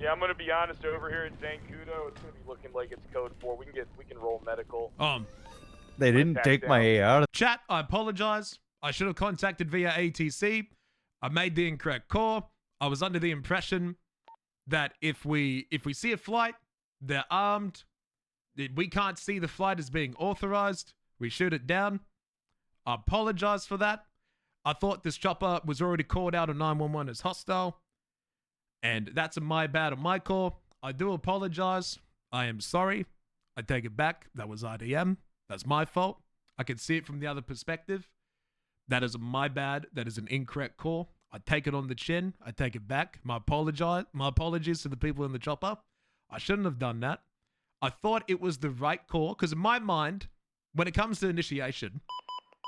Yeah, I'm gonna be honest. Over here at Zancudo, it's gonna be looking like it's code 4. We can roll medical. They didn't take my AR. Chat, I apologize. I should have contacted via ATC. I made the incorrect call. I was under the impression that if we see a flight, they're armed. We can't see the flight as being authorized. We shoot it down. I apologize for that. I thought this chopper was already called out on 911 as hostile. And that's my bad on my call. I do apologize. I am sorry. I take it back. That was IDM. That's my fault. I can see it from the other perspective. That is my bad. That is an incorrect call. I take it on the chin. I take it back. My apologies to the people in the chopper. I shouldn't have done that. I thought it was the right call because in my mind, when it comes to initiation,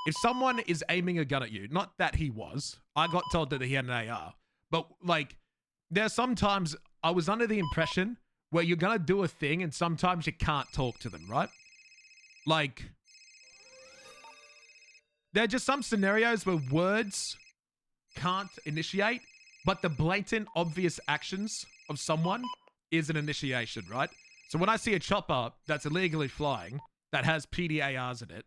if someone is aiming a gun at you, not that he was, I got told that he had an AR, but like there are sometimes I was under the impression where you're going to do a thing and sometimes you can't talk to them, right? Like there are just some scenarios where words can't initiate, but the blatant, obvious actions of someone is an initiation, right? So when I see a chopper that's illegally flying, that has PDARs in it,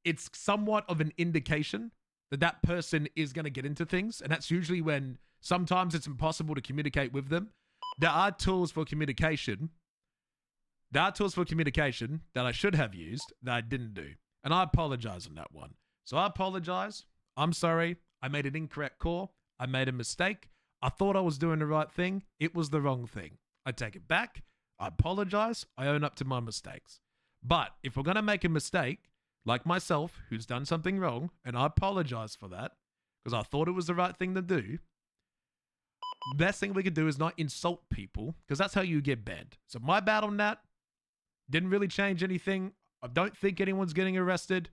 it's somewhat of an indication that that person is going to get into things. And that's usually when sometimes it's impossible to communicate with them. There are tools for communication. There are tools for communication that I should have used that I didn't do. And I apologize on that one. So I apologize. I'm sorry. I made an incorrect call. I made a mistake. I thought I was doing the right thing. It was the wrong thing. I take it back. I apologize. I own up to my mistakes. But if we're going to make a mistake, like myself, who's done something wrong, and I apologize for that, because I thought it was the right thing to do, best thing we could do is not insult people, because that's how you get banned. So my bad on that. Didn't really change anything. I don't think anyone's getting arrested.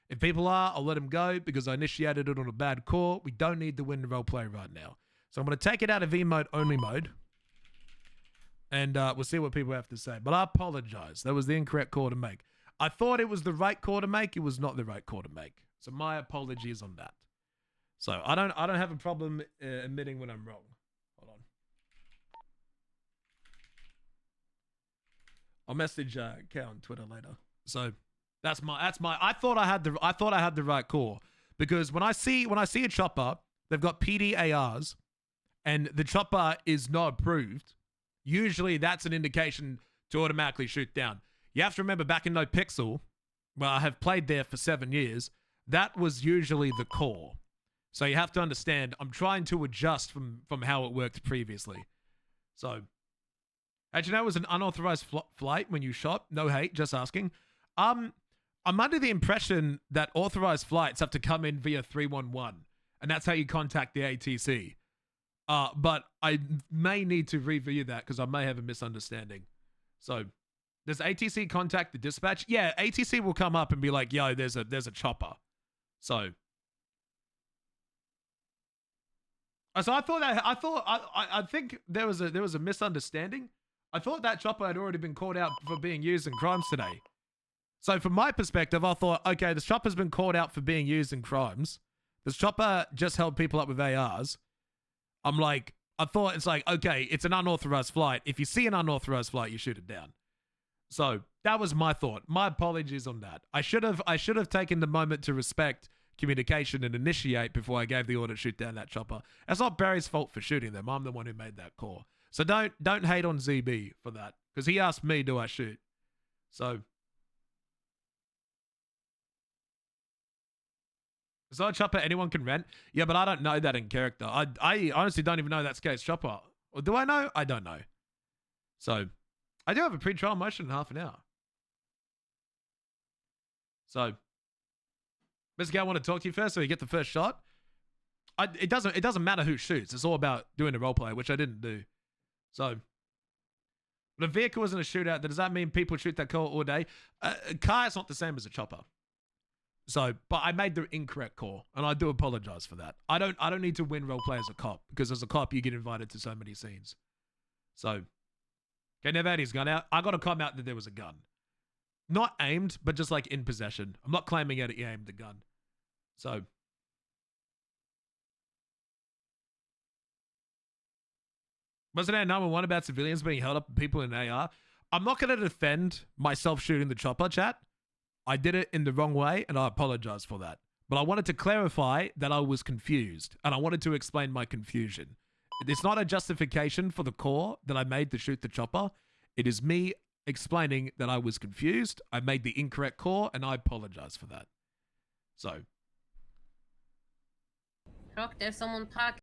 If people are, I'll let them go, because I initiated it on a bad call. We don't need to win the roleplay right now. So I'm going to take it out of V-mode only mode. And we'll see what people have to say. But I apologize. That was the incorrect call to make. I thought it was the right call to make. It was not the right call to make. So my apologies on that. So I don't have a problem admitting when I'm wrong. Hold on. I'll message Kat on Twitter later. So that's my I thought I had the right call, because when I see a chopper, they've got PDARs and the chopper is not approved. Usually that's an indication to automatically shoot down. You have to remember back in No Pixel, where I have played there for 7 years, that was usually the call. So you have to understand, I'm trying to adjust from how it worked previously. So, how'd you know it was an unauthorized flight when you shot? No hate, just asking. I'm under the impression that authorized flights have to come in via 311, and that's how you contact the ATC. But I may need to review that because I may have a misunderstanding. So, does ATC contact the dispatch? Yeah, ATC will come up and be like, "Yo, there's a chopper." So I think there was a misunderstanding. I thought that chopper had already been called out for being used in crimes today. So from my perspective, I thought, okay, this chopper's been called out for being used in crimes. This chopper just held people up with ARs. I thought it's like, okay, it's an unauthorized flight. If you see an unauthorized flight, you shoot it down. So that was my thought. My apologies on that. I should have taken the moment to respect communication and initiate before I gave the order to shoot down that chopper. It's not Barry's fault for shooting them. I'm the one who made that call. So don't hate on ZB for that, because he asked me, do I shoot? So is that a chopper anyone can rent? Yeah, but I don't know that in character. I honestly don't even know that's Skate's chopper. Or do I know? I don't know. So I do have a pre-trial motion in half an hour. So Mr. Guy, I want to talk to you first so you get the first shot. It doesn't matter who shoots. It's all about doing the roleplay, which I didn't do. So the vehicle wasn't a shootout. Does that mean people shoot that call all day? A car is not the same as a chopper. So, but I made the incorrect call, and I do apologize for that. I don't need to win roleplay as a cop, because as a cop you get invited to so many scenes. So, okay, never had his gun out. I got to come out that there was a gun, not aimed, but just like in possession. I'm not claiming that he aimed the gun. So, Wasn't there number one about civilians being held up and people in AR? I'm not going to defend myself shooting the chopper, chat. I did it in the wrong way, and I apologize for that. But I wanted to clarify that I was confused, and I wanted to explain my confusion. It's not a justification for the call that I made to shoot the chopper. It is me explaining that I was confused. I made the incorrect call, and I apologize for that. So. Rock, there's someone talking.